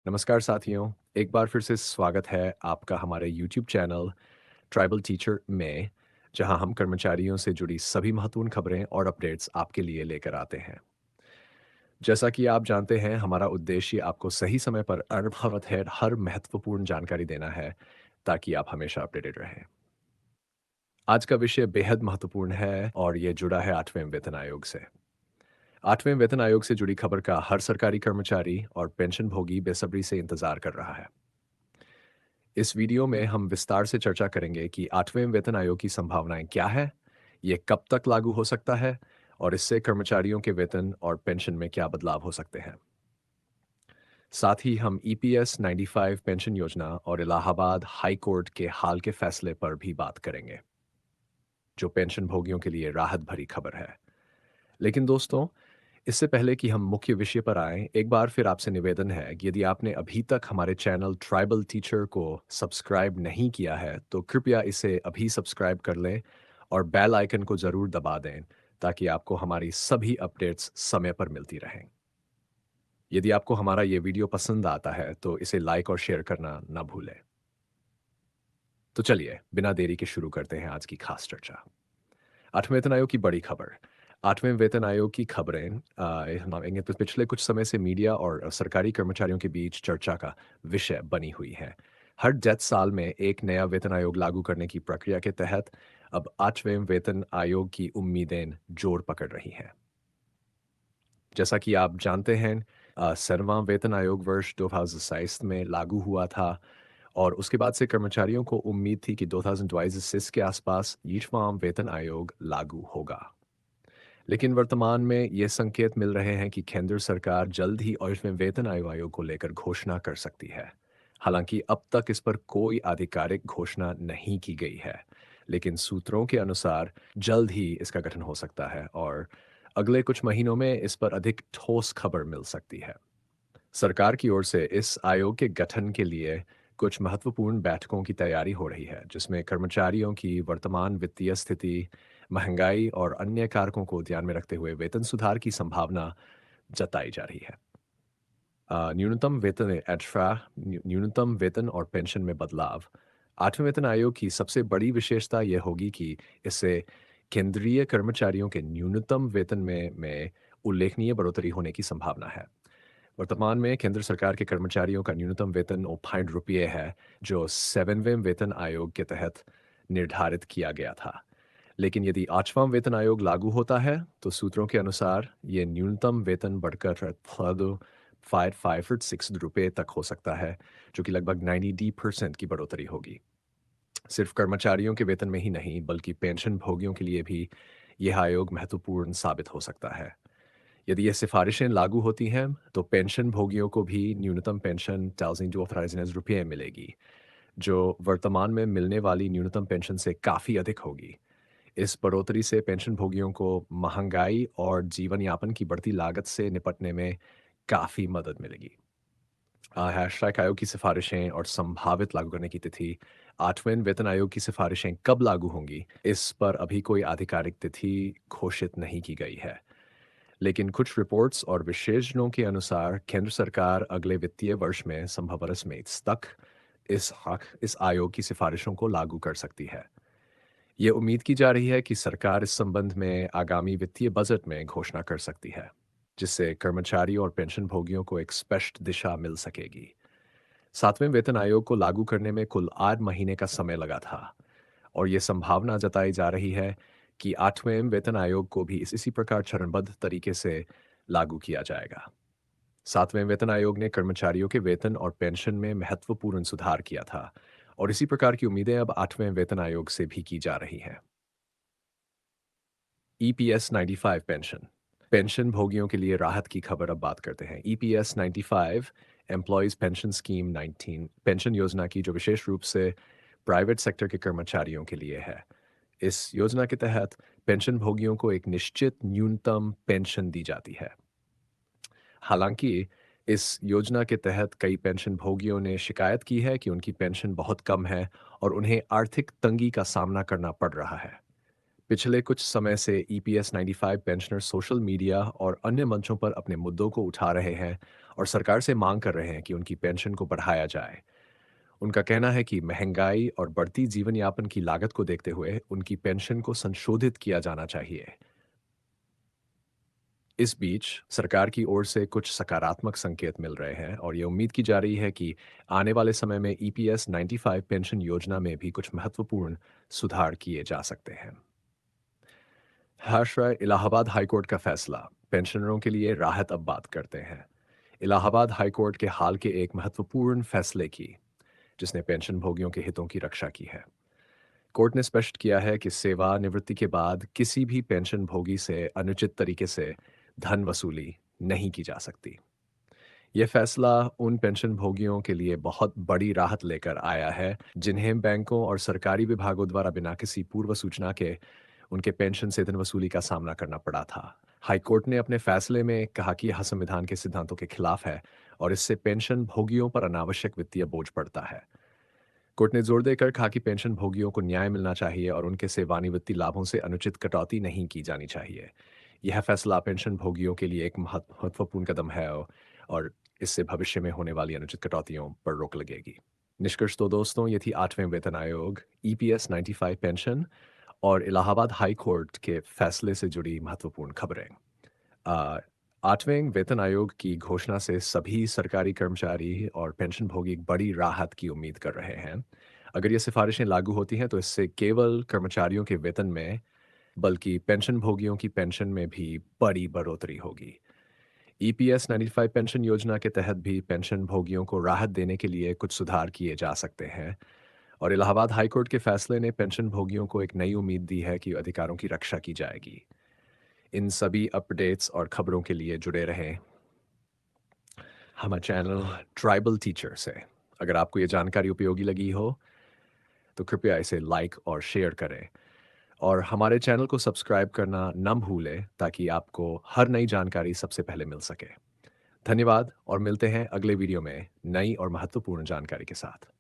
नमस्कार साथियों, एक बार फिर से स्वागत है आपका हमारे यूट्यूब चैनल ट्राइबल टीचर में, जहां हम कर्मचारियों से जुड़ी सभी महत्वपूर्ण खबरें और अपडेट्स आपके लिए लेकर आते हैं। जैसा कि आप जानते हैं, हमारा उद्देश्य आपको सही समय पर अनुभवत है हर महत्वपूर्ण जानकारी देना है, ताकि आप हमेशा अपडेटेड रहें। आज का विषय बेहद महत्वपूर्ण है और ये जुड़ा है 8वें वेतन आयोग से। 8वें वेतन आयोग से जुड़ी खबर का हर सरकारी कर्मचारी और पेंशनभोगी बेसब्री से इंतजार कर रहा है। इस वीडियो में हम विस्तार से चर्चा करेंगे कि 8वें वेतन आयोग की संभावनाएं क्या है, ये कब तक लागू हो सकता है और इससे कर्मचारियों के वेतन और पेंशन में क्या बदलाव हो सकते हैं। साथ ही हम ईपीएस 95 पेंशन योजना और इलाहाबाद हाई कोर्ट के हाल के फैसले पर भी बात करेंगे, जो पेंशन भोगियों के लिए राहत भरी खबर है। लेकिन दोस्तों, इससे पहले कि हम मुख्य विषय पर आएं, एक बार फिर आपसे निवेदन है कि यदि आपने अभी तक हमारे चैनल ट्राइबल टीचर को सब्सक्राइब नहीं किया है, तो कृपया इसे अभी सब्सक्राइब कर लें और बेल आइकन को ज़रूर दबा दें, ताकि आपको हमारी सभी अपडेट्स समय पर मिलती रहें। यदि आपको हमारा ये वीडियो पसंद आता है, तो इसे लाइक और शेयर करना ना भूलें। तो चलिए, बिना देरी के शुरू करते हैं आज की खास चर्चा। 8वें वेतन आयोग की बड़ी खबर। 8वें वेतन आयोग की खबरें हम मानेंगे तो पिछले कुछ समय से मीडिया और सरकारी कर्मचारियों के बीच चर्चा का विषय बनी हुई है। हर 10 साल में एक नया वेतन आयोग लागू करने की प्रक्रिया के तहत अब 8वें वेतन आयोग की उम्मीदें जोर पकड़ रही हैं। जैसा कि आप जानते हैं, 7वां वेतन आयोग वर्ष 2027 में लागू हुआ था और उसके बाद से कर्मचारियों को उम्मीद थी कि 2026 के आसपास 8वां वेतन आयोग लागू होगा। लेकिन वर्तमान में ये संकेत मिल रहे हैं कि केंद्र सरकार जल्द ही 8वें वेतन आयोग को लेकर घोषणा कर सकती है। हालांकि अब तक इस पर कोई आधिकारिक घोषणा नहीं की गई है, लेकिन सूत्रों के अनुसार जल्द ही इसका गठन हो सकता है और अगले कुछ महीनों में इस पर अधिक ठोस खबर मिल सकती है। सरकार की ओर से इस आयोग के गठन के लिए कुछ महत्वपूर्ण बैठकों की तैयारी हो रही है, जिसमें कर्मचारियों की वर्तमान वित्तीय स्थिति, महंगाई और अन्य कारकों को ध्यान में रखते हुए वेतन सुधार की संभावना जताई जा रही है। न्यूनतम वेतन एट्रा न्यूनतम वेतन और पेंशन में बदलाव। 8वें वेतन आयोग की सबसे बड़ी विशेषता यह होगी कि इससे केंद्रीय कर्मचारियों के न्यूनतम वेतन में उल्लेखनीय बढ़ोतरी होने की संभावना है। वर्तमान में केंद्र सरकार के कर्मचारियों का न्यूनतम वेतन 65 रुपये है, जो 7वें वेतन आयोग के तहत निर्धारित किया गया था। लेकिन यदि 8वां वेतन आयोग लागू होता है, तो सूत्रों के अनुसार ये न्यूनतम वेतन बढ़कर 556 रुपये तक हो सकता है, जो कि लगभग 90% की बढ़ोतरी होगी। सिर्फ कर्मचारियों के वेतन में ही नहीं, बल्कि पेंशन भोगियों के लिए भी यह आयोग महत्वपूर्ण साबित हो सकता है। यदि ये सिफारिशें लागू होती हैं, तो पेंशन भोगियों को भी न्यूनतम पेंशन ₹1,230 मिलेगी, जो वर्तमान में मिलने वाली न्यूनतम पेंशन से काफ़ी अधिक होगी। इस बढ़ोतरी से पेंशन भोगियों को महंगाई और जीवन यापन की बढ़ती लागत से निपटने में काफ़ी मदद मिलेगी। हैशटैग आयोग की सिफारिशें और संभावित लागू करने की तिथि। 8वें वेतन आयोग की सिफारिशें कब लागू होंगी, इस पर अभी कोई आधिकारिक तिथि घोषित नहीं की गई है। लेकिन कुछ रिपोर्ट्स और विशेषज्ञों के अनुसार केंद्र सरकार अगले वित्तीय वर्ष में संभवतः में तक इस आयोग की सिफारिशों को लागू कर सकती है। ये उम्मीद की जा रही है कि सरकार इस संबंध में आगामी वित्तीय बजट में घोषणा कर सकती है, जिससे कर्मचारी और पेंशन भोगियों को एक स्पष्ट दिशा मिल सकेगी। 7वें वेतन आयोग को लागू करने में कुल 8 महीने का समय लगा था और ये संभावना जताई जा रही है कि 8वें वेतन आयोग को भी इसी प्रकार चरणबद्ध तरीके से लागू किया जाएगा। 7वें वेतन आयोग ने कर्मचारियों के वेतन और पेंशन में महत्वपूर्ण सुधार किया था और इसी प्रकार की उम्मीदें अब 8वें वेतन आयोग से भी की जा रही हैं। EPS 95 pension. पेंशन भोगियों के लिए राहत की खबर अब बात करते हैं। EPS 95 employees pension scheme 19 pension योजना की, जो विशेष रूप से प्राइवेट सेक्टर के कर्मचारियों के लिए है। इस योजना के तहत पेंशन भोगियों को एक निश्चित न्यूनतम पेंशन दी जाती है। हालांकि इस योजना के तहत कई पेंशन भोगियों ने शिकायत की है कि उनकी पेंशन बहुत कम है और उन्हें आर्थिक तंगी का सामना करना पड़ रहा है। पिछले कुछ समय से ईपीएस 95 पेंशनर सोशल मीडिया और अन्य मंचों पर अपने मुद्दों को उठा रहे हैं और सरकार से मांग कर रहे हैं कि उनकी पेंशन को बढ़ाया जाए। उनका कहना है कि महंगाई और बढ़ती जीवन यापन की लागत को देखते हुए उनकी पेंशन को संशोधित किया जाना चाहिए। इस बीच सरकार की ओर से कुछ सकारात्मक संकेत मिल रहे हैं और ये उम्मीद की जा रही है कि आने वाले समय में ईपीएस 95 पेंशन योजना में भी कुछ महत्वपूर्ण सुधार किए जा सकते हैं। हर्ष राय इलाहाबाद हाईकोर्ट का फैसला पेंशनरों के लिए राहत। अब बात करते हैं इलाहाबाद हाईकोर्ट के हाल के एक महत्वपूर्ण फैसले की, जिसने पेंशन भोगियों के हितों की रक्षा की है। कोर्ट ने स्पष्ट किया है कि सेवानिवृत्ति के बाद किसी भी पेंशन भोगी से अनुचित तरीके से धन वसूली नहीं की जा सकती। यह फैसला उन पेंशन भोगियों के लिए बहुत बड़ी राहत लेकर आया है जिन्हें बैंकों और सरकारी विभागों द्वारा बिना किसी पूर्व सूचना के उनके पेंशन से धन वसूली का सामना करना पड़ा था। हाईकोर्ट ने अपने फैसले में कहा कि यह संविधान के सिद्धांतों के खिलाफ है और इससे पेंशन भोगियों पर अनावश्यक वित्तीय बोझ पड़ता है। कोर्ट ने जोर देकर कहा कि पेंशन भोगियों को न्याय मिलना चाहिए और उनके सेवानिवृत्ति लाभों से अनुचित कटौती नहीं की जानी चाहिए। यह फैसला पेंशन भोगियों के लिए एक महत्वपूर्ण कदम है और इससे भविष्य में होने वाली अनुचित कटौतियों पर रोक लगेगी। निष्कर्ष तो दोस्तों, ये थी 8वें वेतन आयोग, ईपीएस 95 पेंशन और इलाहाबाद हाई कोर्ट के फैसले से जुड़ी महत्वपूर्ण खबरें। आ, 8वें वेतन आयोग की घोषणा से सभी सरकारी कर्मचारी और पेंशनभोगी एक बड़ी राहत की उम्मीद कर रहे हैं। अगर ये सिफारिशें लागू होती हैं तो इससे केवल कर्मचारियों के वेतन में बल्कि पेंशनभोगियों की पेंशन में भी बड़ी बढ़ोतरी होगी। ईपीएस 95 पेंशन योजना के तहत भी पेंशनभोगियों को राहत देने के लिए कुछ सुधार किए जा सकते हैं और इलाहाबाद हाईकोर्ट के फैसले ने पेंशनभोगियों को एक नई उम्मीद दी है कि अधिकारों की रक्षा की जाएगी। इन सभी अपडेट्स और खबरों के लिए जुड़े रहें हमारे चैनल ट्राइबल टीचर से। अगर आपको ये जानकारी उपयोगी लगी हो तो कृपया इसे लाइक और शेयर करें और हमारे चैनल को सब्सक्राइब करना न भूलें ताकि आपको हर नई जानकारी सबसे पहले मिल सके। धन्यवाद और मिलते हैं अगले वीडियो में नई और महत्वपूर्ण जानकारी के साथ।